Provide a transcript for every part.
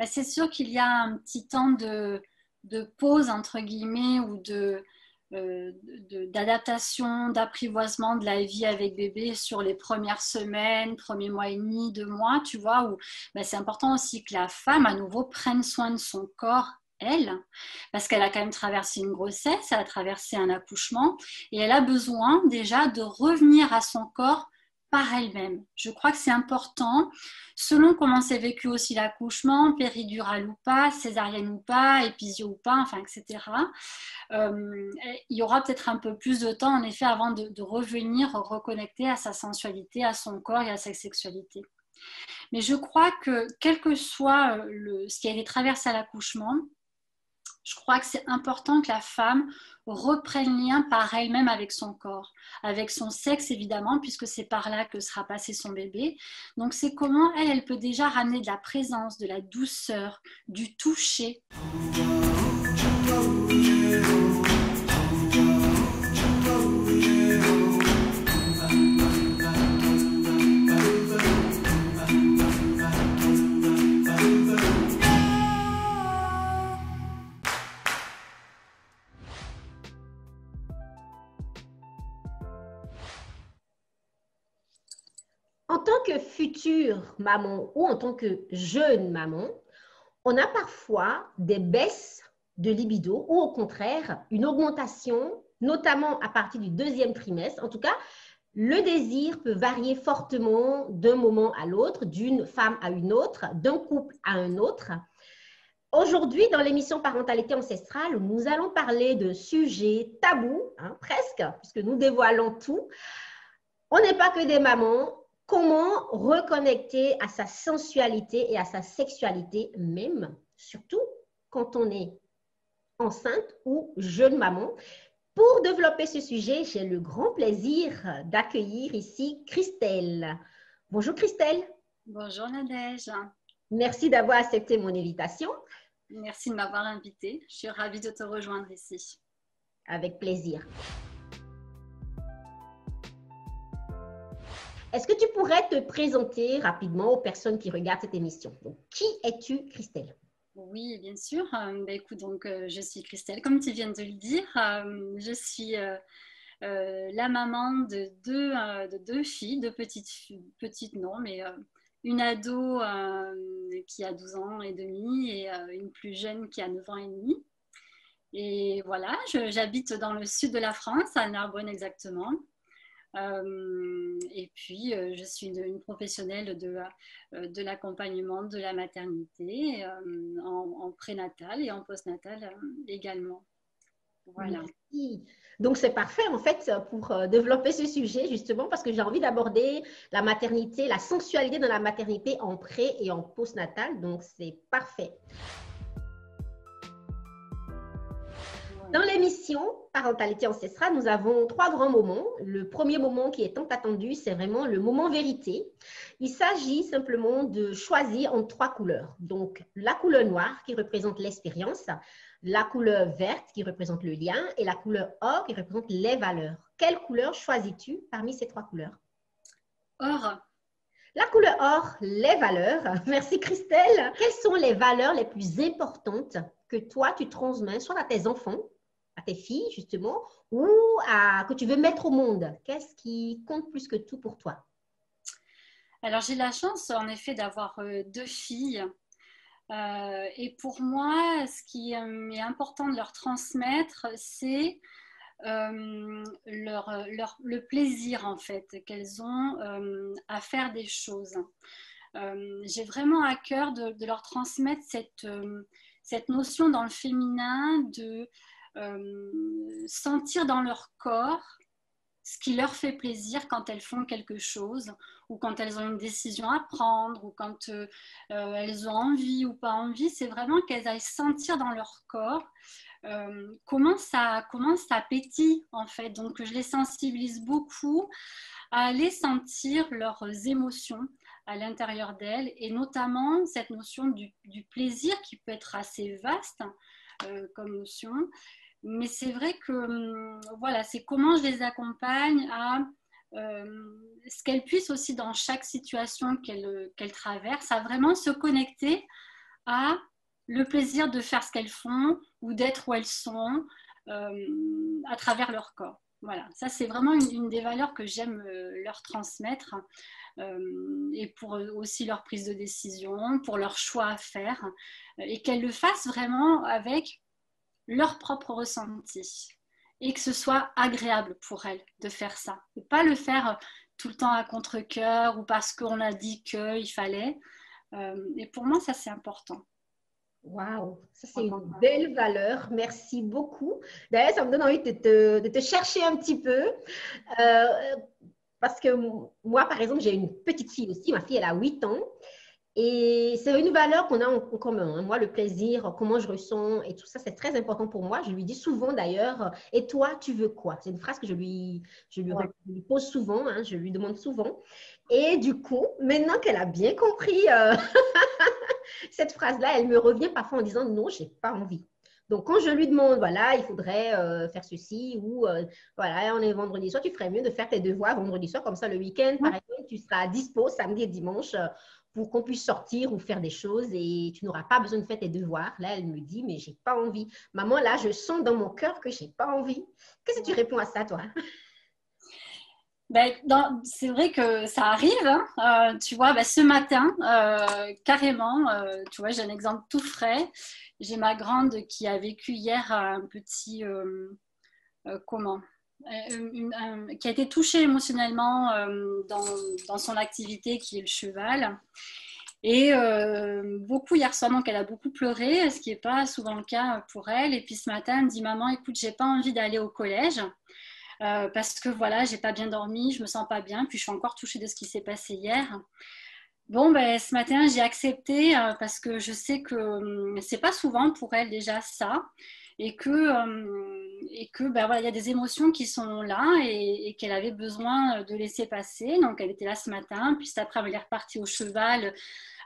Ben, c'est sûr qu'il y a un petit temps de pause, entre guillemets, ou d'adaptation, d'apprivoisement de la vie avec bébé sur les premières semaines, premiers mois et demi, 2 mois, tu vois, où ben, c'est important aussi que la femme, à nouveau, prenne soin de son corps, elle, parce qu'elle a quand même traversé une grossesse, elle a traversé un accouchement, et elle a besoin déjà de revenir à son corps par elle-même. Je crois que c'est important, selon comment s'est vécu aussi l'accouchement, péridurale ou pas, césarienne ou pas, épisio ou pas, enfin, etc. Il y aura peut-être un peu plus de temps, en effet, avant de revenir reconnecter à sa sensualité, à son corps et à sa sexualité. Mais je crois que, quel que soit ce qui a été traversé à l'accouchement, je crois que c'est important que la femme reprenne lien par elle-même avec son corps, avec son sexe évidemment, puisque c'est par là que sera passé son bébé. Donc c'est comment elle peut déjà ramener de la présence, de la douceur, du toucher. En tant que future maman ou en tant que jeune maman, on a parfois des baisses de libido ou au contraire une augmentation, notamment à partir du deuxième trimestre. En tout cas, le désir peut varier fortement d'un moment à l'autre, d'une femme à une autre, d'un couple à un autre. Aujourd'hui, dans l'émission Parentalité ancestrale, nous allons parler de sujets tabous, presque, puisque nous dévoilons tout. On n'est pas que des mamans. Comment reconnecter à sa sensualité et à sa sexualité même, surtout quand on est enceinte ou jeune maman. Pour développer ce sujet, j'ai le grand plaisir d'accueillir ici Christelle. Bonjour Christelle. Bonjour Nadège. Merci d'avoir accepté mon invitation. Merci de m'avoir invitée. Je suis ravie de te rejoindre ici. Avec plaisir. Est-ce que tu pourrais te présenter rapidement aux personnes qui regardent cette émission? Donc, qui es-tu, Christelle? Oui, bien sûr. Écoute, donc, je suis Christelle, comme tu viens de le dire. Je suis la maman de deux filles, petites non, mais une ado qui a 12 ans et demi et une plus jeune qui a 9 ans et demi. Et voilà, j'habite dans le sud de la France, à Narbonne exactement. Et puis, je suis une professionnelle de l'accompagnement de la maternité en prénatal et en postnatal également. Voilà. Merci. Donc, c'est parfait en fait pour développer ce sujet justement parce que j'ai envie d'aborder la maternité, la sensualité dans la maternité en pré et en postnatal. Donc, c'est parfait. Dans l'émission Parentalité ancestrale, nous avons 3 grands moments. Le premier moment qui est tant attendu, c'est vraiment le moment vérité. Il s'agit simplement de choisir entre 3 couleurs. Donc, la couleur noire qui représente l'expérience, la couleur verte qui représente le lien et la couleur or qui représente les valeurs. Quelle couleur choisis-tu parmi ces 3 couleurs? Or. La couleur or, les valeurs. Merci Christelle. Quelles sont les valeurs les plus importantes que toi, tu transmets soit à tes enfants, à tes filles justement, ou que tu veux mettre au monde? Qu'est-ce qui compte plus que tout pour toi? Alors, j'ai la chance en effet d'avoir 2 filles. Et pour moi, ce qui est important de leur transmettre, c'est le plaisir en fait qu'elles ont à faire des choses. J'ai vraiment à cœur de leur transmettre cette notion dans le féminin de sentir dans leur corps ce qui leur fait plaisir quand elles font quelque chose ou quand elles ont une décision à prendre ou quand elles ont envie ou pas envie. C'est vraiment qu'elles aillent sentir dans leur corps comment ça pétille en fait. Donc je les sensibilise beaucoup à aller sentir leurs émotions à l'intérieur d'elles et notamment cette notion du plaisir qui peut être assez vaste comme notion. Mais c'est vrai que voilà, c'est comment je les accompagne à ce qu'elles puissent aussi dans chaque situation qu'elles traversent, à vraiment se connecter à le plaisir de faire ce qu'elles font ou d'être où elles sont à travers leur corps. Voilà, ça c'est vraiment une des valeurs que j'aime leur transmettre et pour aussi leur prise de décision, pour leur choix à faire et qu'elles le fassent vraiment avec leur propre ressenti et que ce soit agréable pour elles de faire ça. Et pas le faire tout le temps à contre-cœur ou parce qu'on a dit qu'il fallait. Et pour moi, ça c'est important. Waouh, ça c'est une belle valeur. Merci beaucoup. D'ailleurs, ça me donne envie de te chercher un petit peu. Euh, Parce que moi, par exemple, j'ai une petite fille aussi. Ma fille, elle a 8 ans. Et c'est une valeur qu'on a en commun, hein. Moi, le plaisir, comment je ressens et tout ça, c'est très important pour moi. Je lui dis souvent d'ailleurs, et toi, tu veux quoi? C'est une phrase que Ouais. je lui pose souvent, hein, je lui demande souvent. Et du coup, maintenant qu'elle a bien compris cette phrase-là, elle me revient parfois en disant non, j'ai pas envie. Donc, quand je lui demande, voilà, il faudrait faire ceci ou voilà, on est vendredi soir, tu ferais mieux de faire tes devoirs vendredi soir, comme ça le week-end, par exemple, tu seras dispo samedi et dimanche pour qu'on puisse sortir ou faire des choses et tu n'auras pas besoin de faire tes devoirs. Là, elle me dit, mais j'ai pas envie. Maman, là, je sens dans mon cœur que j'ai pas envie. Qu'est-ce que tu réponds à ça, toi? Ben, c'est vrai que ça arrive, hein. Tu vois, ben, ce matin, carrément, tu vois, j'ai un exemple tout frais. J'ai ma grande qui a vécu hier un petit, comment, qui a été touchée émotionnellement dans son activité qui est le cheval. Et beaucoup hier soir, donc elle a beaucoup pleuré, ce qui n'est pas souvent le cas pour elle. Et puis ce matin, elle me dit, maman, écoute, j'ai pas envie d'aller au collège. Parce que voilà, j'ai pas bien dormi, je me sens pas bien, puis je suis encore touchée de ce qui s'est passé hier. Bon, ben, ce matin, j'ai accepté parce que je sais que c'est pas souvent pour elle déjà ça, et que ben, voilà, il y a des émotions qui sont là et qu'elle avait besoin de laisser passer. Donc, elle était là ce matin, puis cet après, elle est repartie au cheval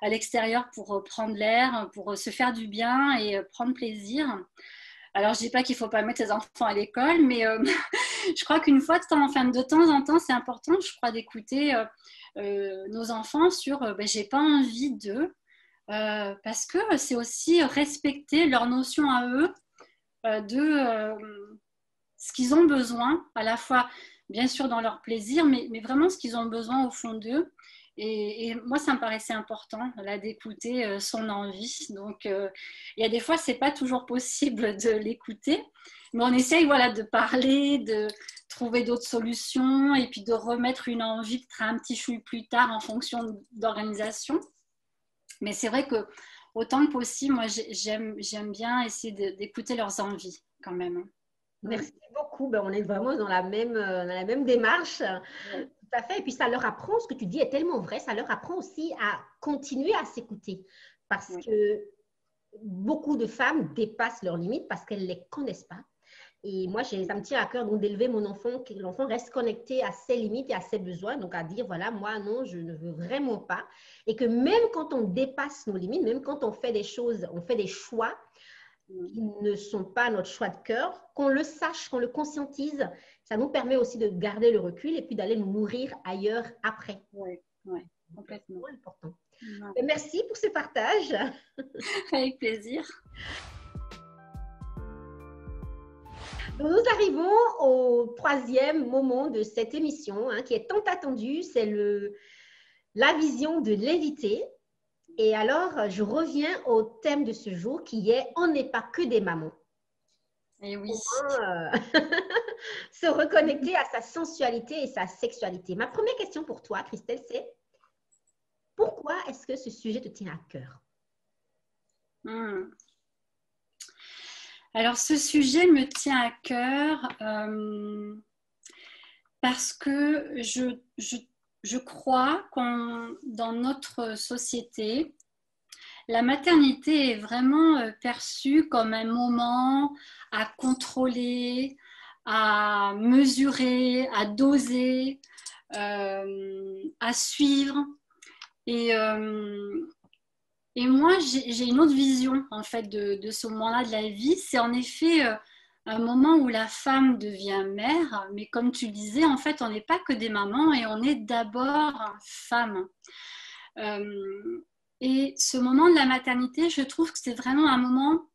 à l'extérieur pour prendre l'air, pour se faire du bien et prendre plaisir. Alors, je dis pas qu'il faut pas mettre ses enfants à l'école, mais je crois qu'une fois de temps en temps, c'est important, je crois, d'écouter nos enfants sur ben, j'ai pas envie d'eux, parce que c'est aussi respecter leur notion à eux de ce qu'ils ont besoin, à la fois, bien sûr, dans leur plaisir, mais vraiment ce qu'ils ont besoin au fond d'eux. Et moi, ça me paraissait important là d'écouter son envie. Donc, il y a des fois, c'est pas toujours possible de l'écouter, mais on essaye, voilà, de parler, de trouver d'autres solutions, et puis de remettre une envie peut-être un petit chouille plus tard en fonction d'organisation. Mais c'est vrai que autant que possible, moi, j'aime bien essayer d'écouter leurs envies quand même. Merci beaucoup. Ben, on est vraiment dans la même démarche. Ouais. Tout à fait. Et puis, ça leur apprend, ce que tu dis est tellement vrai, ça leur apprend aussi à continuer à s'écouter. Parce Ouais. que beaucoup de femmes dépassent leurs limites parce qu'elles ne les connaissent pas. Et moi, ça me tient à cœur donc d'élever mon enfant, que l'enfant reste connecté à ses limites et à ses besoins, donc à dire, voilà, moi, non, je ne veux vraiment pas. Et que même quand on dépasse nos limites, même quand on fait des choses, on fait des choix qui ne sont pas notre choix de cœur, qu'on le sache, qu'on le conscientise, ça nous permet aussi de garder le recul et puis d'aller nous nourrir ailleurs après. Ouais, ouais, complètement. C'est important. Ouais. Merci pour ce partage. Avec plaisir. Donc, nous arrivons au troisième moment de cette émission qui est tant attendu, c'est la vision de l'invité. Et alors, je reviens au thème de ce jour qui est « On n'est pas que des mamans ». Et oui. Se reconnecter à sa sensualité et sa sexualité. Ma première question pour toi, Christelle, c'est pourquoi est-ce que ce sujet te tient à cœur? Alors, ce sujet me tient à cœur parce que je crois qu'on, dans notre société, la maternité est vraiment perçue comme un moment à contrôler, à mesurer, à doser, à suivre. Et moi, j'ai une autre vision en fait de ce moment-là de la vie. C'est en effet un moment où la femme devient mère, mais comme tu le disais, en fait, on n'est pas que des mamans et on est d'abord femme. Et ce moment de la maternité, je trouve que c'est vraiment un moment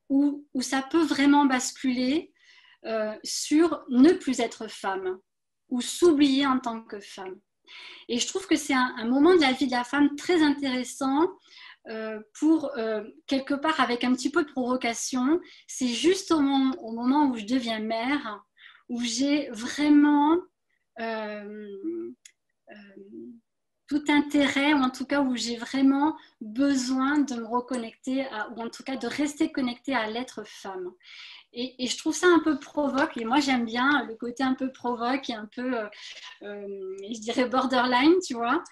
où ça peut vraiment basculer sur ne plus être femme ou s'oublier en tant que femme. Et je trouve que c'est un moment de la vie de la femme très intéressant pour, quelque part, avec un petit peu de provocation. C'est juste au moment où je deviens mère, où j'ai vraiment euh, tout intérêt, ou en tout cas où j'ai vraiment besoin de me reconnecter, ou en tout cas de rester connectée à l'être femme. Et je trouve ça un peu provoque, et moi j'aime bien le côté un peu provoque et un peu, je dirais borderline, tu vois,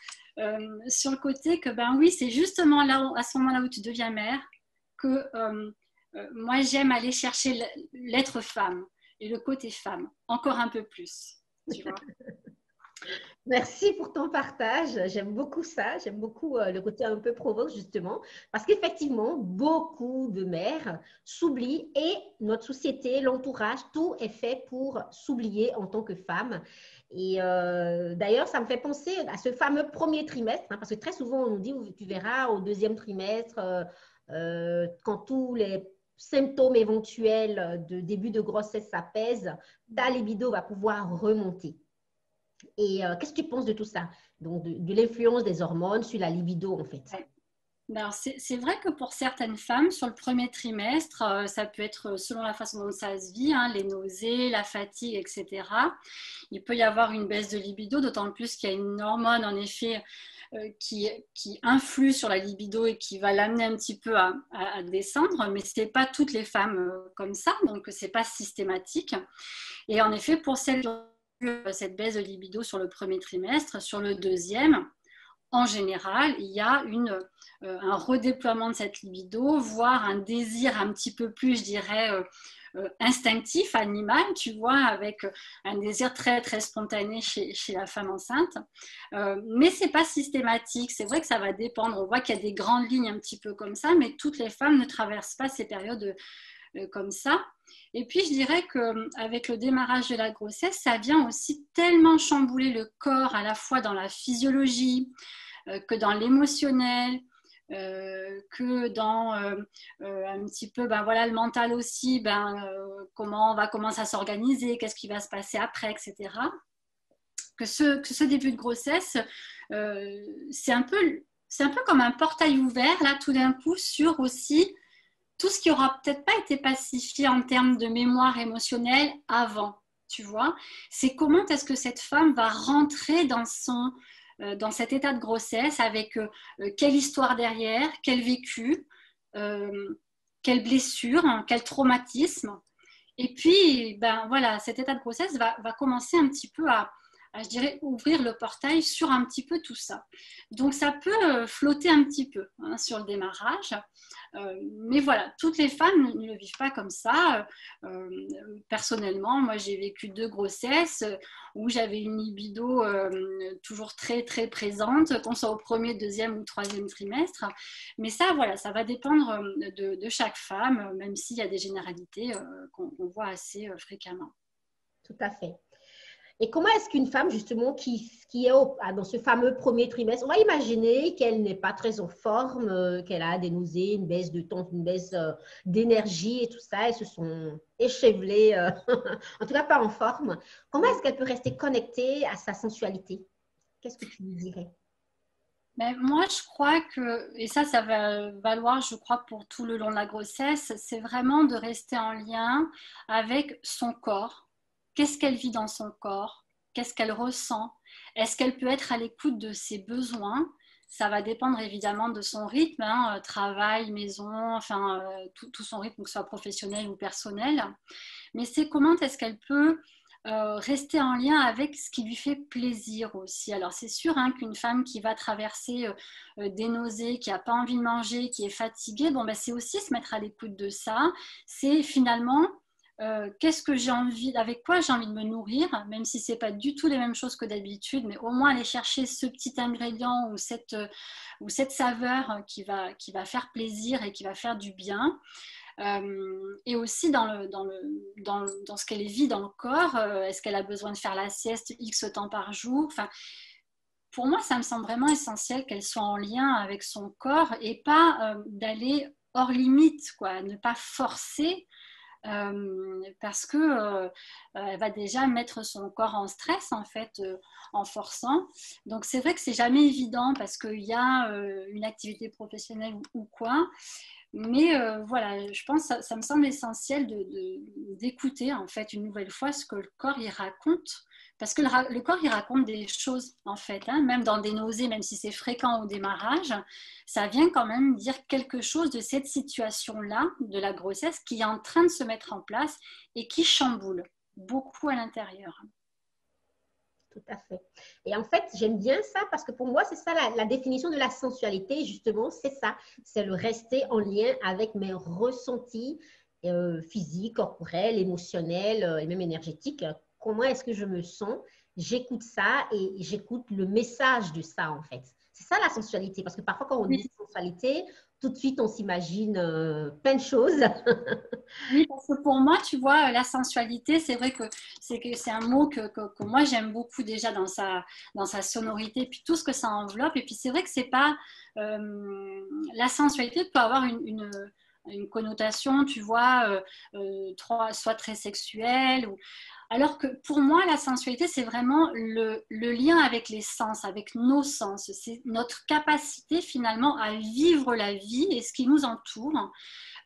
sur le côté que, ben oui, c'est justement là, à ce moment-là où tu deviens mère, que moi j'aime aller chercher l'être femme et le côté femme, encore un peu plus, tu vois. Merci pour ton partage. J'aime beaucoup ça. J'aime beaucoup le côté un peu provoque, justement, parce qu'effectivement, beaucoup de mères s'oublient et notre société, l'entourage, tout est fait pour s'oublier en tant que femme. Et d'ailleurs, ça me fait penser à ce fameux premier trimestre, hein, parce que très souvent, on nous dit, tu verras, au deuxième trimestre, quand tous les symptômes éventuels de début de grossesse s'apaisent, ta libido va pouvoir remonter. Et qu'est-ce que tu penses de tout ça? Donc, de l'influence des hormones sur la libido, en fait. Ouais. Alors, c'est vrai que pour certaines femmes, sur le premier trimestre, ça peut être selon la façon dont ça se vit, hein, les nausées, la fatigue, etc. Il peut y avoir une baisse de libido, d'autant plus qu'il y a une hormone, en effet, qui influe sur la libido et qui va l'amener un petit peu à descendre, mais ce n'est pas toutes les femmes comme ça, donc ce n'est pas systématique. Et en effet, pour celles qui ont eu cette baisse de libido sur le premier trimestre, sur le deuxième, en général, il y a un redéploiement de cette libido, voire un désir un petit peu plus, je dirais, instinctif, animal, tu vois, avec un désir très, très spontané chez la femme enceinte. Mais ce n'est pas systématique. C'est vrai que ça va dépendre. On voit qu'il y a des grandes lignes un petit peu comme ça, mais toutes les femmes ne traversent pas ces périodes comme ça. Et puis, je dirais qu'avec le démarrage de la grossesse, ça vient aussi tellement chambouler le corps, à la fois dans la physiologie, que dans l'émotionnel, que dans un petit peu ben, voilà, le mental aussi, comment on va commencer à s'organiser, qu'est-ce qui va se passer après, etc. Que ce début de grossesse, c'est un peu comme un portail ouvert, là, tout d'un coup, sur aussi tout ce qui aura peut-être pas été pacifié en termes de mémoire émotionnelle avant, tu vois. C'est comment est-ce que cette femme va rentrer dans cet état de grossesse avec quelle histoire derrière, quel vécu, euh, quelle blessure, hein, quel traumatisme. Et puis, ben voilà, cet état de grossesse va commencer un petit peu je dirais, ouvrir le portail sur un petit peu tout ça. Donc, ça peut flotter un petit peu hein, sur le démarrage. Mais voilà, toutes les femmes ne le vivent pas comme ça. Personnellement, moi, j'ai vécu 2 grossesses où j'avais une libido toujours très, très présente, qu'on soit au premier, deuxième ou troisième trimestre. Mais ça, voilà, ça va dépendre de chaque femme, même s'il y a des généralités qu'on voit assez fréquemment. Tout à fait. Et comment est-ce qu'une femme, justement, qui est dans ce fameux premier trimestre, on va imaginer qu'elle n'est pas très en forme, qu'elle a des nausées, une baisse de temps, une baisse d'énergie et tout ça, elles se sont échevelées, en tout cas pas en forme. Comment est-ce qu'elle peut rester connectée à sa sensualité? Qu'est-ce que tu lui dirais? Mais moi, je crois que, et ça va valoir, je crois, pour tout le long de la grossesse, c'est vraiment de rester en lien avec son corps. Qu'est-ce qu'elle vit dans son corps? Qu'est-ce qu'elle ressent? Est-ce qu'elle peut être à l'écoute de ses besoins? Ça va dépendre évidemment de son rythme, hein, travail, maison, enfin, tout son rythme, que ce soit professionnel ou personnel. Mais c'est comment est-ce qu'elle peut rester en lien avec ce qui lui fait plaisir aussi. Alors c'est sûr hein, qu'une femme qui va traverser des nausées, qui n'a pas envie de manger, qui est fatiguée, bon, ben, c'est aussi se mettre à l'écoute de ça. C'est finalement qu'est-ce que j'ai envie, avec quoi j'ai envie de me nourrir, même si c'est pas du tout les mêmes choses que d'habitude, mais au moins aller chercher ce petit ingrédient ou cette saveur qui va faire plaisir et qui va faire du bien. Et aussi dans ce qu'elle vit dans le corps, est-ce qu'elle a besoin de faire la sieste X temps par jour, enfin, pour moi, ça me semble vraiment essentiel qu'elle soit en lien avec son corps et pas d'aller hors limite, quoi, ne pas forcer parce que elle va déjà mettre son corps en stress en fait en forçant. Donc c'est vrai que c'est jamais évident parce qu'il y a une activité professionnelle ou quoi. Mais voilà, je pense que ça me semble essentiel d'écouter en fait une nouvelle fois ce que le corps y raconte. Parce que le corps, il raconte des choses, en fait, hein, même dans des nausées, même si c'est fréquent au démarrage, ça vient quand même dire quelque chose de cette situation-là, de la grossesse, qui est en train de se mettre en place et qui chamboule beaucoup à l'intérieur. Tout à fait. Et en fait, j'aime bien ça parce que pour moi, c'est ça la définition de la sensualité, justement, c'est ça. C'est le rester en lien avec mes ressentis physiques, corporels, émotionnels et même énergétiques. Comment est-ce que je me sens? J'écoute ça et j'écoute le message de ça, en fait. C'est ça la sensualité. Parce que parfois, quand on Oui. dit sensualité, tout de suite, on s'imagine plein de choses. Oui, parce que pour moi, tu vois, la sensualité, c'est vrai que c'est un mot que moi j'aime beaucoup déjà dans sa sonorité, puis tout ce que ça enveloppe. Et puis c'est vrai que c'est pas la sensualité peut avoir une connotation, tu vois, soit très sexuelle. Alors que pour moi, la sensualité, c'est vraiment le lien avec les sens, avec nos sens. C'est notre capacité finalement à vivre la vie et ce qui nous entoure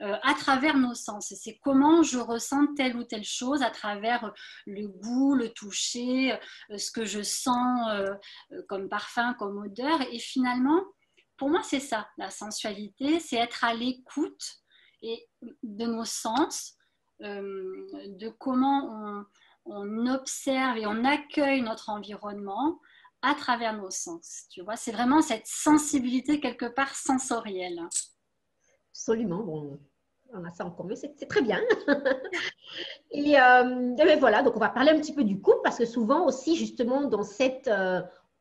à travers nos sens. C'est comment je ressens telle ou telle chose à travers le goût, le toucher, ce que je sens comme parfum, comme odeur. Et finalement, pour moi, c'est ça, la sensualité, c'est être à l'écoute et de nos sens, de comment on observe et on accueille notre environnement à travers nos sens. Tu vois, c'est vraiment cette sensibilité quelque part sensorielle. Absolument. Bon, on a ça en commun, c'est très bien. Et ben voilà, donc on va parler un petit peu du couple parce que souvent aussi, justement,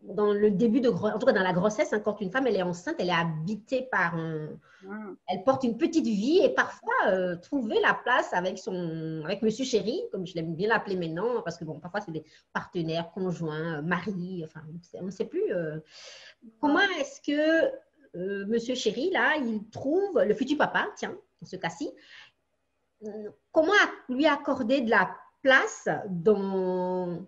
dans le début de grossesse, en tout cas dans la grossesse, hein, quand une femme elle est enceinte, elle est habitée par elle porte une petite vie et parfois trouver la place avec Monsieur Chéri, comme je l'aime bien l'appeler maintenant, parce que bon, parfois c'est des partenaires, conjoints, maris, enfin, on ne sait plus. Comment est-ce que Monsieur Chéri, là, il trouve le futur papa, tiens, dans ce cas-ci, comment lui accorder de la place dans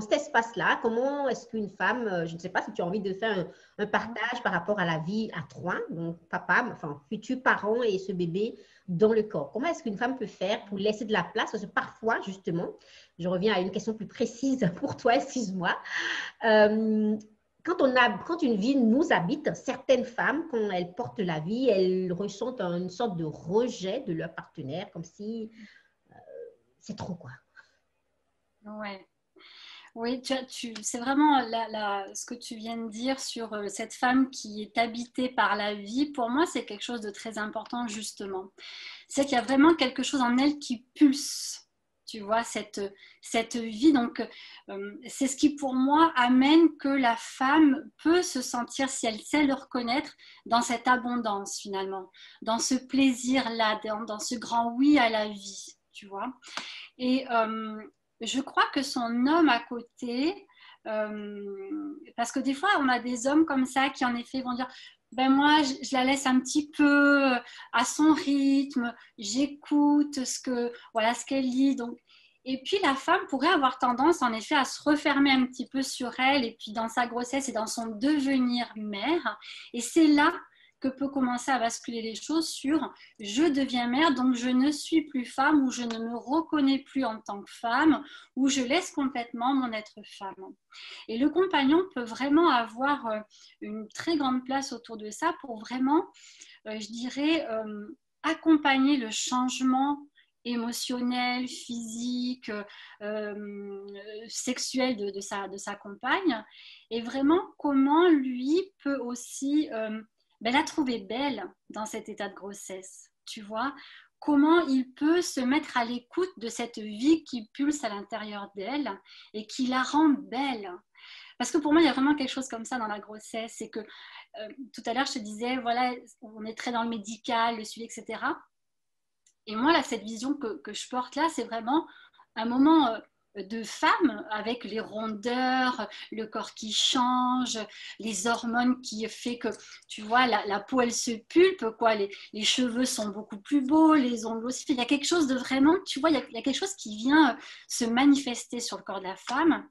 cet espace-là? Comment est-ce qu'une femme, je ne sais pas si tu as envie de faire un partage par rapport à la vie à trois, donc papa, enfin futur parent et ce bébé dans le corps. Comment est-ce qu'une femme peut faire pour laisser de la place? Parce que parfois, justement, je reviens à une question plus précise pour toi, excuse-moi. Quand une vie nous habite, certaines femmes, quand elles portent la vie, elles ressentent une sorte de rejet de leur partenaire, comme si c'est trop, quoi. Ouais. Oui, c'est vraiment ce que tu viens de dire sur cette femme qui est habitée par la vie. Pour moi, c'est quelque chose de très important, justement. C'est qu'il y a vraiment quelque chose en elle qui pulse, tu vois, cette vie. Donc, c'est ce qui, pour moi, amène que la femme peut se sentir, si elle sait le reconnaître, dans cette abondance, finalement, dans ce plaisir-là, dans ce grand oui à la vie, tu vois. Et je crois que son homme à côté, parce que des fois, on a des hommes comme ça qui, en effet, vont dire ben moi, je la laisse un petit peu à son rythme, j'écoute voilà, ce qu'elle dit. Donc, et puis, la femme pourrait avoir tendance, en effet, à se refermer un petit peu sur elle, et puis dans sa grossesse et dans son devenir mère. Et c'est là que peut commencer à basculer les choses sur je deviens mère, donc je ne suis plus femme ou je ne me reconnais plus en tant que femme ou je laisse complètement mon être femme. Et le compagnon peut vraiment avoir une très grande place autour de ça pour vraiment, je dirais, accompagner le changement émotionnel, physique, sexuel de sa compagne et vraiment comment lui peut aussi la trouver belle dans cet état de grossesse, tu vois, comment il peut se mettre à l'écoute de cette vie qui pulse à l'intérieur d'elle et qui la rend belle. Parce que pour moi, il y a vraiment quelque chose comme ça dans la grossesse, c'est que tout à l'heure, je te disais, voilà, on est très dans le médical, le suivi, etc. Et moi, là, cette vision que je porte là, c'est vraiment un moment de femme avec les rondeurs, le corps qui change, les hormones qui fait que, tu vois, la peau, elle se pulpe, quoi. Les cheveux sont beaucoup plus beaux, les ongles aussi. Il y a quelque chose de vraiment, tu vois, il y a quelque chose qui vient se manifester sur le corps de la femme.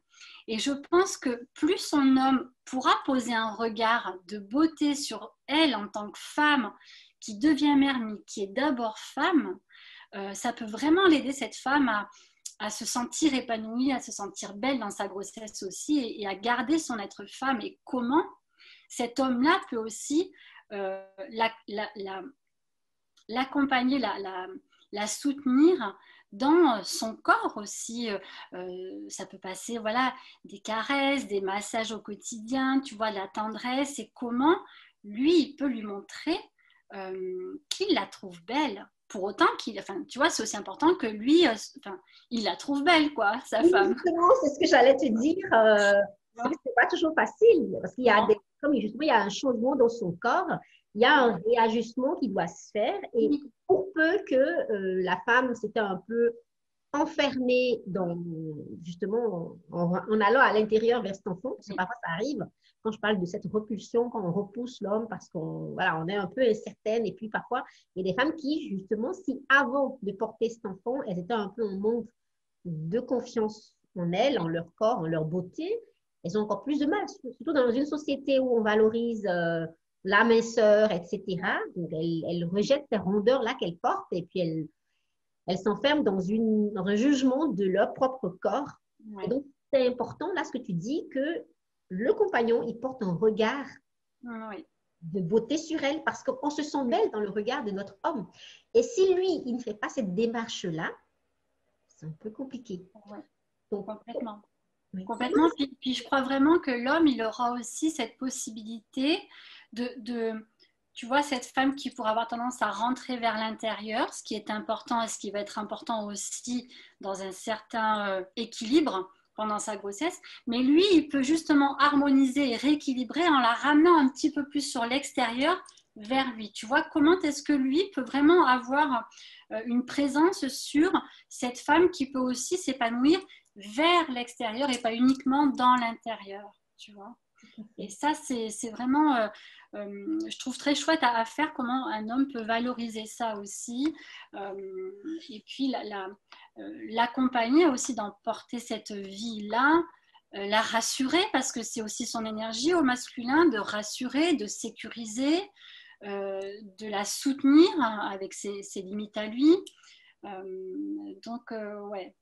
Et je pense que plus son homme pourra poser un regard de beauté sur elle en tant que femme, qui devient mère, mais qui est d'abord femme, ça peut vraiment l'aider, cette femme, à se sentir épanouie, à se sentir belle dans sa grossesse aussi et à garder son être femme. Et comment cet homme-là peut aussi l'accompagner, la soutenir dans son corps aussi. Ça peut passer, voilà, des caresses, des massages au quotidien, tu vois, de la tendresse, et comment lui, il peut lui montrer qu'il la trouve belle. Pour autant qu'il, enfin, tu vois, c'est aussi important que lui, il la trouve belle, quoi, sa Oui, femme. justement, c'est ce que j'allais te dire. C'est pas toujours facile parce qu'il y a Non. comme justement, il y a un changement dans son corps, il y a un réajustement qui doit se faire. Et pour peu que la femme s'était un peu enfermée dans, justement, en allant à l'intérieur vers cet enfant, parce que parfois ça arrive, quand je parle de cette repulsion, quand on repousse l'homme parce qu'on voilà, on est un peu incertaine, et puis parfois, il y a des femmes qui, justement, si avant de porter cet enfant, elles étaient un peu en manque de confiance en elles, en leur corps, en leur beauté, elles ont encore plus de mal, surtout dans une société où on valorise la minceur, etc. Donc, elles rejettent ces rondeurs-là qu'elles portent et puis elles s'enferment dans un jugement de leur propre corps. Ouais. Et donc, c'est important, là, ce que tu dis, que le compagnon, il porte un regard Oui. de beauté sur elle parce qu'on se sent belle dans le regard de notre homme. Et si lui, il ne fait pas cette démarche-là, c'est un peu compliqué. Ouais. Donc, Complètement. oui. Complètement. Puis je crois vraiment que l'homme, il aura aussi cette possibilité tu vois, cette femme qui pourra avoir tendance à rentrer vers l'intérieur, ce qui est important et ce qui va être important aussi dans un certain équilibre pendant sa grossesse. Mais lui, il peut justement harmoniser et rééquilibrer en la ramenant un petit peu plus sur l'extérieur vers lui. Tu vois, comment est-ce que lui peut vraiment avoir une présence sur cette femme qui peut aussi s'épanouir vers l'extérieur et pas uniquement dans l'intérieur, tu vois. Et ça, c'est vraiment, je trouve très chouette à faire, comment un homme peut valoriser ça aussi. Et puis, l'accompagner aussi dans porter cette vie-là, la rassurer, parce que c'est aussi son énergie au masculin, de rassurer, de sécuriser, de la soutenir avec ses limites à lui. Donc, ouais.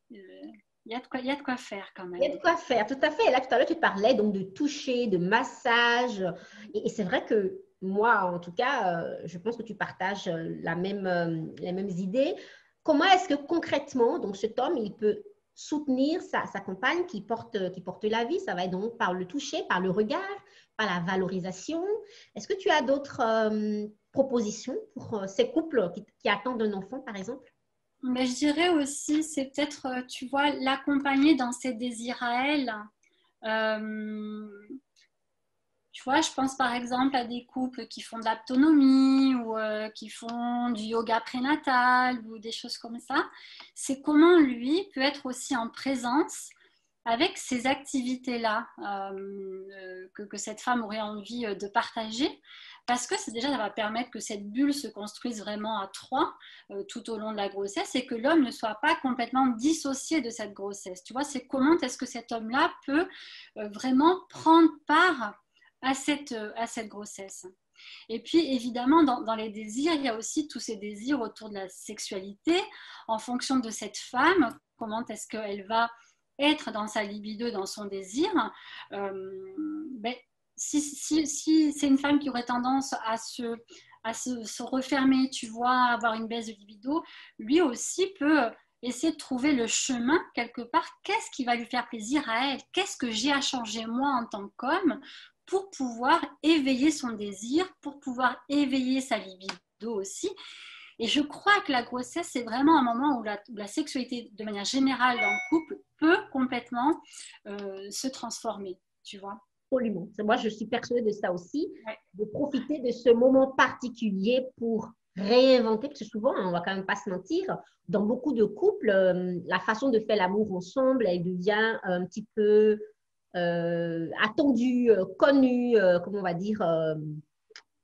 Il y a de quoi faire quand Il y a même. de quoi faire, tout à fait. Et là, tout à l'heure, tu parlais donc de toucher, de massage. Et c'est vrai que moi, en tout cas, je pense que tu partages les mêmes idées. Comment est-ce que concrètement, donc cet homme, il peut soutenir sa compagne qui porte la vie? Ça va être donc par le toucher, par le regard, par la valorisation. Est-ce que tu as d'autres propositions pour ces couples qui attendent un enfant, par exemple? Mais je dirais aussi, c'est peut-être, tu vois, l'accompagner dans ses désirs à elle. Euh, Tu vois, je pense par exemple à des couples qui font de l'autonomie ou qui font du yoga prénatal ou des choses comme ça. C'est comment lui peut être aussi en présence avec ces activités-là que cette femme aurait envie de partager, parce que c'est déjà, ça va permettre que cette bulle se construise vraiment à trois tout au long de la grossesse et que l'homme ne soit pas complètement dissocié de cette grossesse. Tu vois, c'est comment est-ce que cet homme-là peut vraiment prendre part à cette grossesse. Et puis, évidemment, dans les désirs, il y a aussi tous ces désirs autour de la sexualité. En fonction de cette femme, comment est-ce qu'elle va être dans sa libido, dans son désir. Ben, si c'est une femme qui aurait tendance se refermer, tu vois, avoir une baisse de libido, lui aussi peut essayer de trouver le chemin quelque part. Qu'est-ce qui va lui faire plaisir à elle? Qu'est-ce que j'ai à changer moi en tant qu'homme pour pouvoir éveiller son désir, pour pouvoir éveiller sa libido aussi. Et je crois que la grossesse, c'est vraiment un moment où la sexualité, de manière générale, dans le couple, peut complètement se transformer, tu vois. Absolument. Moi, je suis persuadée de ça aussi, Ouais. de profiter de ce moment particulier pour réinventer, parce que souvent, on ne va quand même pas se mentir, dans beaucoup de couples, la façon de faire l'amour ensemble, elle devient un petit peu attendue, connue, comment on va dire,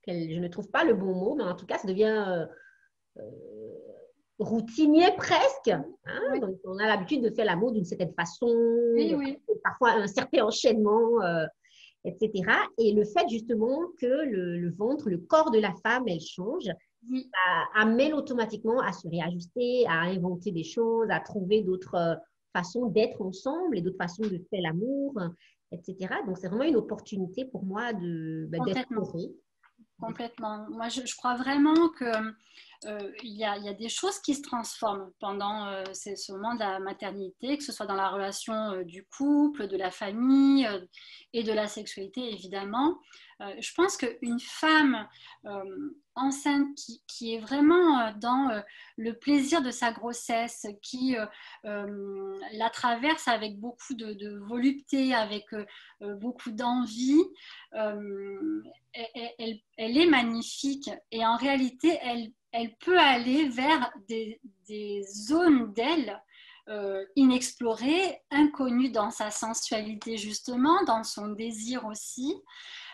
je ne trouve pas le bon mot, mais en tout cas, ça devient routinier presque. Hein? Oui, Donc, on a l'habitude de faire l'amour d'une certaine façon, oui, oui. parfois un certain enchaînement, etc. Et le fait justement que le ventre, le corps de la femme, elle change, Oui. ça amène automatiquement à se réajuster, à inventer des choses, à trouver d'autres façons d'être ensemble et d'autres façons de faire l'amour, etc. Donc, c'est vraiment une opportunité pour moi d'être Complètement. heureux. Complètement. Moi, je crois vraiment que il y a des choses qui se transforment pendant ce moment de la maternité, que ce soit dans la relation du couple, de la famille et de la sexualité, évidemment. Je pense qu'une femme enceinte qui est vraiment dans le plaisir de sa grossesse, qui la traverse avec beaucoup de volupté, avec beaucoup d'envie, elle est magnifique et en réalité, elle peut aller vers des zones d'elle inexplorées, inconnues dans sa sensualité justement, dans son désir aussi.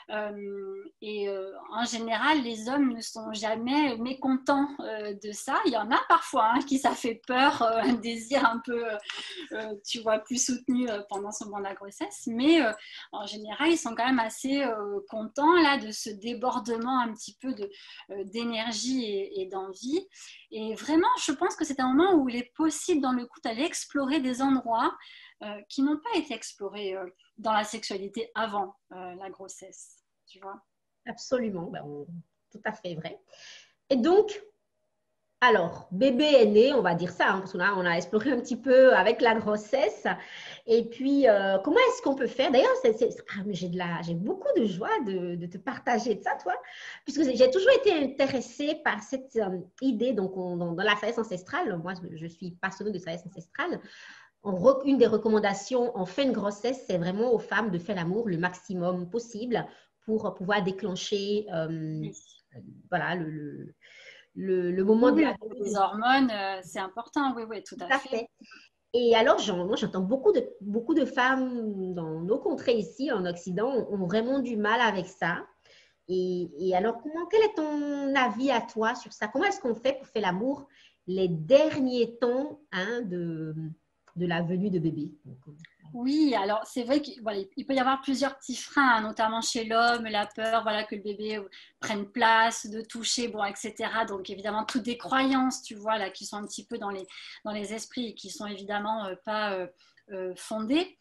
En général, les hommes ne sont jamais mécontents de ça. Il y en a parfois qui ça fait peur, un désir un peu, tu vois, plus soutenu pendant ce moment de la grossesse. Mais en général, ils sont quand même assez contents là de ce débordement un petit peu d'énergie et d'envie. Et vraiment, je pense que c'est un moment où il est possible dans le couple d'aller explorer des endroits qui n'ont pas été explorés dans la sexualité avant la grossesse, tu vois. Absolument, tout à fait vrai. Et donc, alors, bébé est né, on va dire ça, parce qu'on on a exploré un petit peu avec la grossesse. Et puis, comment est-ce qu'on peut faire? D'ailleurs, j'ai beaucoup de joie de te partager de ça, toi, puisque j'ai toujours été intéressée par cette idée, donc dans la sagesse ancestrale. Moi, je suis passionnée de sagesse ancestrale. Une des recommandations en fin de grossesse, c'est vraiment aux femmes de faire l'amour le maximum possible pour pouvoir déclencher Oui, voilà, le moment oui, de oui, la au niveau des hormones, c'est important, oui, oui, tout tout à à fait. fait. Et alors, moi, j'entends beaucoup de femmes dans nos contrées ici, en Occident, ont vraiment du mal avec ça. Et alors, quel est ton avis à toi sur ça? Comment est-ce qu'on fait pour faire l'amour les derniers temps de la venue de bébé? Oui, alors c'est vrai qu'il voilà, il peut y avoir plusieurs petits freins, notamment chez l'homme, la peur voilà, que le bébé prenne place, de toucher, bon, etc. Donc évidemment, toutes des croyances, tu vois, là, qui sont un petit peu dans les esprits et qui sont évidemment pas fondées.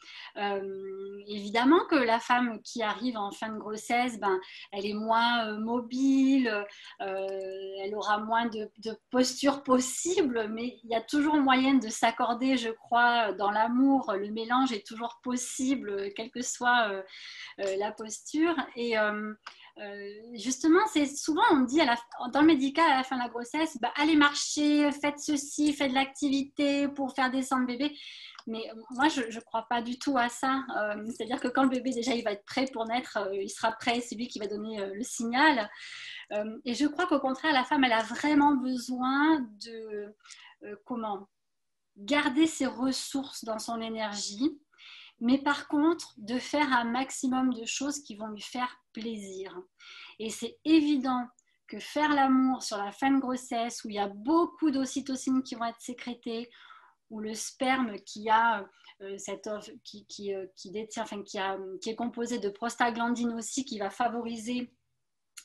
Évidemment que la femme qui arrive en fin de grossesse, ben, elle est moins mobile, elle aura moins de posture possible, mais il y a toujours moyen de s'accorder, je crois, dans l'amour. Le mélange est toujours possible, quelle que soit la posture. Justement, c'est souvent on dit dans le médical à la fin de la grossesse, bah, allez marcher, faites ceci, faites de l'activité pour faire descendre bébé. Mais moi, je ne crois pas du tout à ça. C'est-à-dire que quand le bébé, déjà, il va être prêt pour naître, il sera prêt, c'est lui qui va donner le signal. Et je crois qu'au contraire, la femme, elle a vraiment besoin de comment garder ses ressources dans son énergie, mais par contre, de faire un maximum de choses qui vont lui faire plaisir. Et c'est évident que faire l'amour sur la fin de grossesse, où il y a beaucoup d'ocytocine qui vont être sécrétées, où le sperme qui a cette qui détient, enfin qui est composé de prostaglandine aussi, qui va favoriser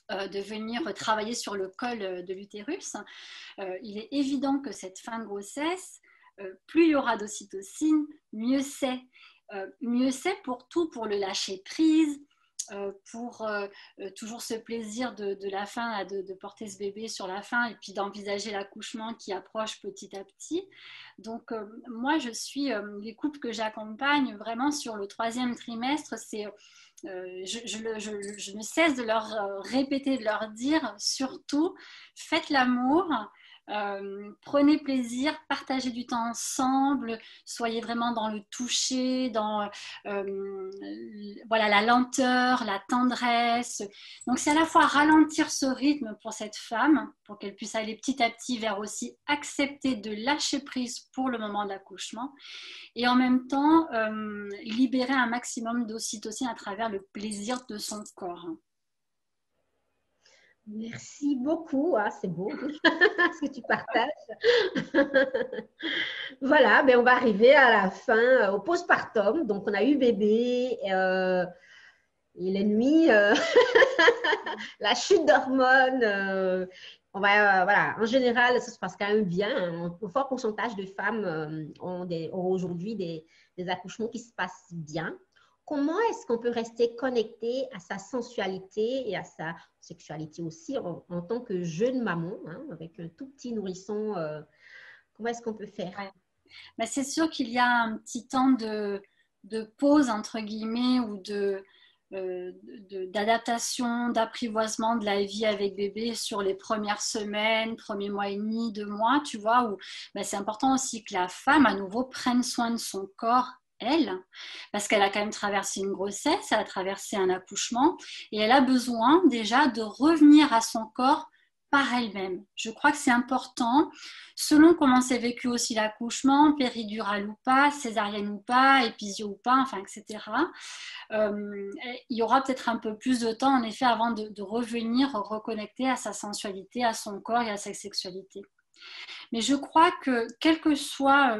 de venir travailler sur le col de l'utérus, il est évident que cette fin de grossesse, plus il y aura d'ocytocine, mieux c'est. Mieux c'est pour tout, pour le lâcher prise, pour toujours ce plaisir de la fin, de porter ce bébé sur la fin et puis d'envisager l'accouchement qui approche petit à petit. Donc moi, je suis les couples que j'accompagne vraiment sur le troisième trimestre, c'est je ne cesse de leur répéter, de leur dire surtout, faites l'amour Prenez plaisir, partagez du temps ensemble, soyez vraiment dans le toucher, dans voilà, la lenteur, la tendresse. Donc c'est à la fois ralentir ce rythme pour cette femme, pour qu'elle puisse aller petit à petit vers aussi accepter de lâcher prise pour le moment de l'accouchement, et en même temps libérer un maximum d'ocytocine à travers le plaisir de son corps. Merci beaucoup, ah, c'est beau ce que tu partages. Voilà, ben on va arriver à la fin, au postpartum. Donc, on a eu bébé, et les nuits, la chute d'hormones. Voilà, en général, ça se passe quand même bien. Un fort pourcentage de femmes ont aujourd'hui des accouchements qui se passent bien. Comment est-ce qu'on peut rester connecté à sa sensualité et à sa sexualité aussi en tant que jeune maman, hein, avec un tout petit nourrisson? Comment est-ce qu'on peut faire? Ouais. Mais c'est sûr qu'il y a un petit temps de pause, entre guillemets, ou d'adaptation, d'apprivoisement de la vie avec bébé sur les premières semaines, premiers mois et demi, 2 mois, tu vois, où c'est important aussi que la femme, à nouveau, prenne soin de son corps, elle, parce qu'elle a quand même traversé une grossesse, elle a traversé un accouchement, et elle a besoin déjà de revenir à son corps par elle-même. Je crois que c'est important, selon comment s'est vécu aussi l'accouchement, péridurale ou pas, césarienne ou pas, épisio ou pas, enfin, etc. Il y aura peut-être un peu plus de temps, en effet, avant de revenir reconnecter à sa sensualité, à son corps et à sa sexualité. Mais je crois que, quel que soit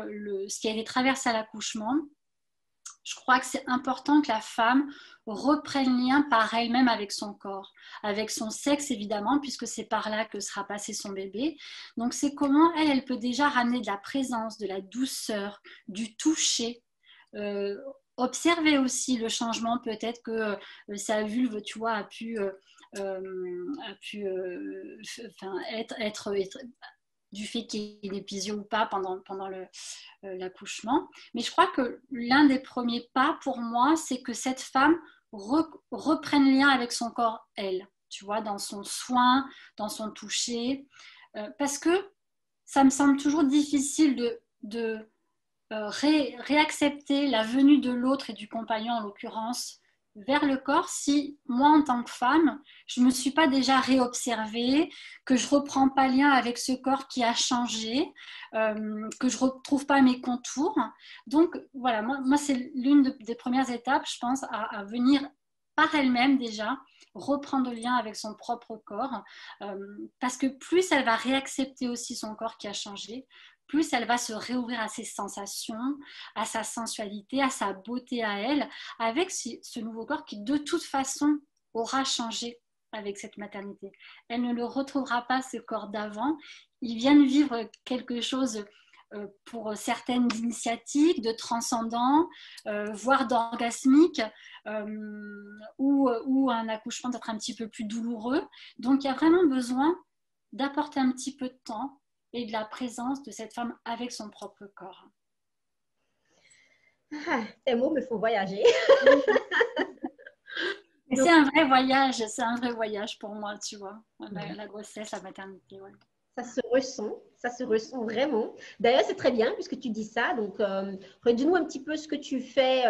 ce qui a été traversé à l'accouchement, je crois que c'est important que la femme reprenne lien par elle-même avec son corps, avec son sexe évidemment, puisque c'est par là que sera passé son bébé. Donc c'est comment elle peut déjà ramener de la présence, de la douceur, du toucher. Observer aussi le changement, peut-être que sa vulve, tu vois, a pu être du fait qu'il y ait une épisio ou pas pendant l'accouchement. Mais je crois que l'un des premiers pas pour moi, c'est que cette femme reprenne lien avec son corps, elle, tu vois, dans son soin, dans son toucher. Parce que ça me semble toujours difficile de réaccepter la venue de l'autre et du compagnon, en l'occurrence, vers le corps, si moi, en tant que femme, je ne me suis pas déjà réobservée, que je ne reprends pas lien avec ce corps qui a changé, que je ne retrouve pas mes contours. Donc, voilà, moi c'est l'une des premières étapes, je pense, à venir par elle-même déjà reprendre le lien avec son propre corps, parce que plus elle va réaccepter aussi son corps qui a changé, plus elle va se réouvrir à ses sensations, à sa sensualité, à sa beauté à elle, avec ce nouveau corps qui de toute façon aura changé avec cette maternité. Elle ne le retrouvera pas, ce corps d'avant. Il vient de vivre quelque chose pour certaines d'initiatique, de transcendant, voire d'orgasmique, ou un accouchement peut-être un petit peu plus douloureux. Donc il y a vraiment besoin d'apporter un petit peu de temps et de la présence de cette femme avec son propre corps. Ah, ces mots me font voyager. C'est un vrai voyage pour moi, tu vois, la grossesse, la maternité. Ouais. Ça se ressent vraiment. D'ailleurs, c'est très bien puisque tu dis ça. Donc, redis-nous un petit peu ce que tu fais.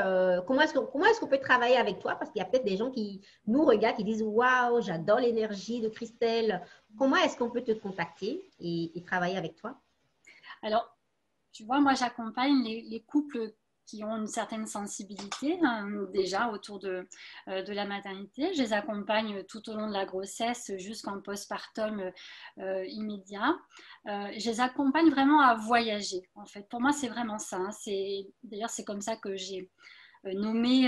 Comment est-ce qu'on peut travailler avec toi? Parce qu'il y a peut-être des gens qui nous regardent, qui disent waouh, j'adore l'énergie de Christelle. Comment est-ce qu'on peut te contacter et travailler avec toi? Alors, tu vois, moi, j'accompagne les couples qui ont une certaine sensibilité déjà autour de la maternité. Je les accompagne tout au long de la grossesse jusqu'en postpartum immédiat. Je les accompagne vraiment à voyager, en fait. Pour moi, c'est vraiment ça. Hein. D'ailleurs, c'est comme ça que j'ai nommé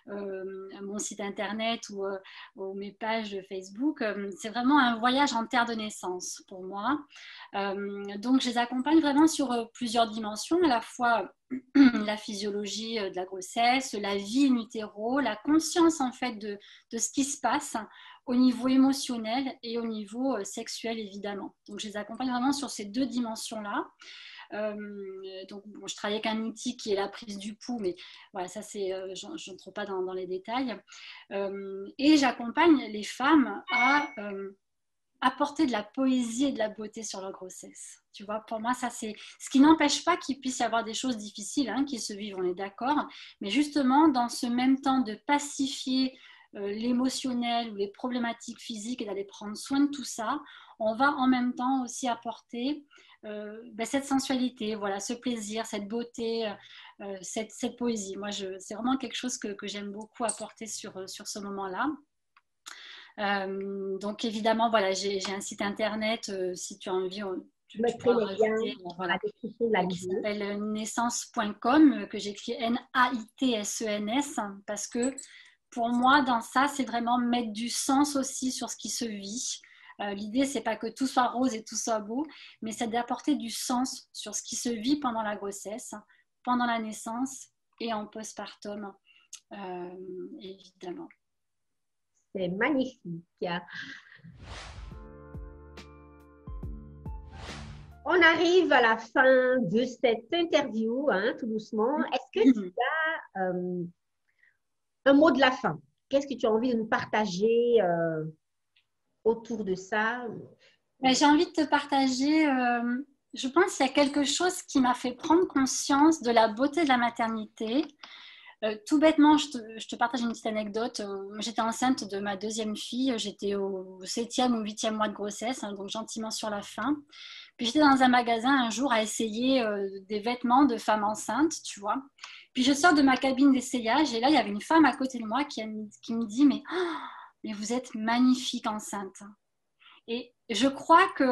mon site internet ou mes pages Facebook. C'est vraiment un voyage en terre de naissance pour moi. Donc, je les accompagne vraiment sur plusieurs dimensions, à la fois la physiologie de la grossesse, la vie in utero, la conscience en fait de ce qui se passe au niveau émotionnel et au niveau sexuel évidemment. Donc, je les accompagne vraiment sur ces deux dimensions-là. Donc bon, je travaille avec un outil qui est la prise du pouls, mais voilà, ça c'est, je n'entre pas dans les détails. Et j'accompagne les femmes à apporter de la poésie et de la beauté sur leur grossesse. Tu vois, pour moi, ça c'est ce qui n'empêche pas qu'il puisse y avoir des choses difficiles qui se vivent, on est d'accord, mais justement, dans ce même temps de pacifier l'émotionnel ou les problématiques physiques et d'aller prendre soin de tout ça, on va en même temps aussi apporter cette sensualité, voilà, ce plaisir, cette beauté, cette poésie. Moi, c'est vraiment quelque chose que j'aime beaucoup apporter sur ce moment-là. Donc évidemment, voilà, j'ai un site internet, si tu as envie, tu peux rajouter, voilà, qui s'appelle naissance.com, que j'écris NaitSENS, parce que pour moi, dans ça, c'est vraiment mettre du sens aussi sur ce qui se vit. L'idée, c'est pas que tout soit rose et tout soit beau, mais c'est d'apporter du sens sur ce qui se vit pendant la grossesse, pendant la naissance et en postpartum, évidemment. C'est magnifique. On arrive à la fin de cette interview, tout doucement. Est-ce que tu as un mot de la fin? Qu'est-ce que tu as envie de nous partager autour de ça? J'ai envie de te partager, je pense qu'il y a quelque chose qui m'a fait prendre conscience de la beauté de la maternité. Tout bêtement, je te partage une petite anecdote. J'étais enceinte de ma deuxième fille, j'étais au 7e ou 8e mois de grossesse, donc gentiment sur la fin. Puis j'étais dans un magasin un jour à essayer des vêtements de femme enceinte, tu vois. Puis je sors de ma cabine d'essayage et là, il y avait une femme à côté de moi qui me dit mais vous êtes magnifique enceinte. Et je crois que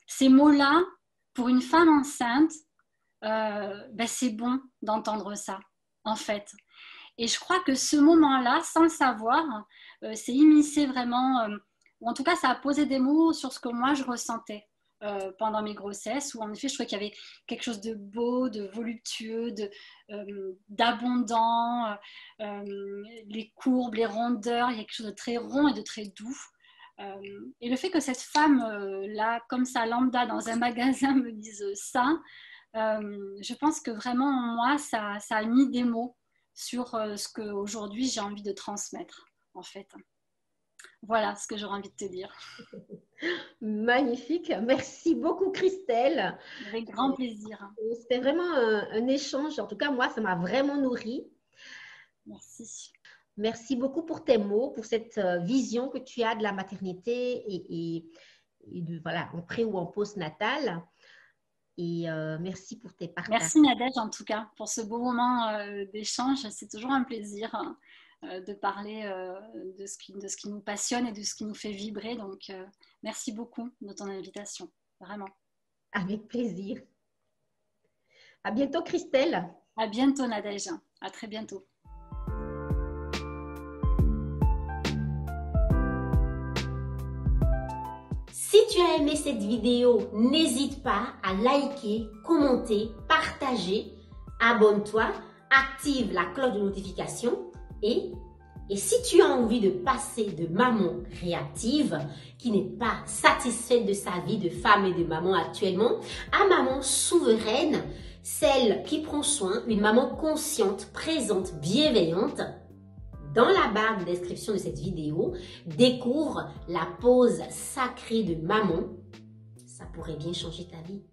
ces mots-là, pour une femme enceinte, c'est bon d'entendre ça, en fait. Et je crois que ce moment-là, sans le savoir, c'est immiscé vraiment, ou en tout cas, ça a posé des mots sur ce que moi, je ressentais pendant mes grossesses, où en effet, je trouvais qu'il y avait quelque chose de beau, de voluptueux, d'abondant, les courbes, les rondeurs, il y a quelque chose de très rond et de très doux. Et le fait que cette femme-là, comme ça, lambda, dans un magasin, me dise ça, je pense que vraiment, moi, ça a mis des mots sur ce qu'aujourd'hui, j'ai envie de transmettre, en fait. Voilà ce que j'aurais envie de te dire. Magnifique. Merci beaucoup, Christelle. Avec grand plaisir. C'était vraiment un échange. En tout cas, moi, ça m'a vraiment nourri. Merci. Merci beaucoup pour tes mots, pour cette vision que tu as de la maternité et de, voilà, en pré ou en post-natal. Et merci pour tes partages. Merci Nadège en tout cas pour ce beau moment d'échange. C'est toujours un plaisir de parler de ce qui nous passionne et de ce qui nous fait vibrer. Donc merci beaucoup de ton invitation, vraiment. Avec plaisir. À bientôt Christelle. À bientôt Nadège. À très bientôt. Si tu as aimé cette vidéo, n'hésite pas à liker, commenter, partager, abonne-toi, active la cloche de notification et si tu as envie de passer de maman réactive qui n'est pas satisfaite de sa vie de femme et de maman actuellement à maman souveraine, celle qui prend soin, une maman consciente, présente, bienveillante, dans la barre de description de cette vidéo, découvre la pause sacrée de maman. Ça pourrait bien changer ta vie.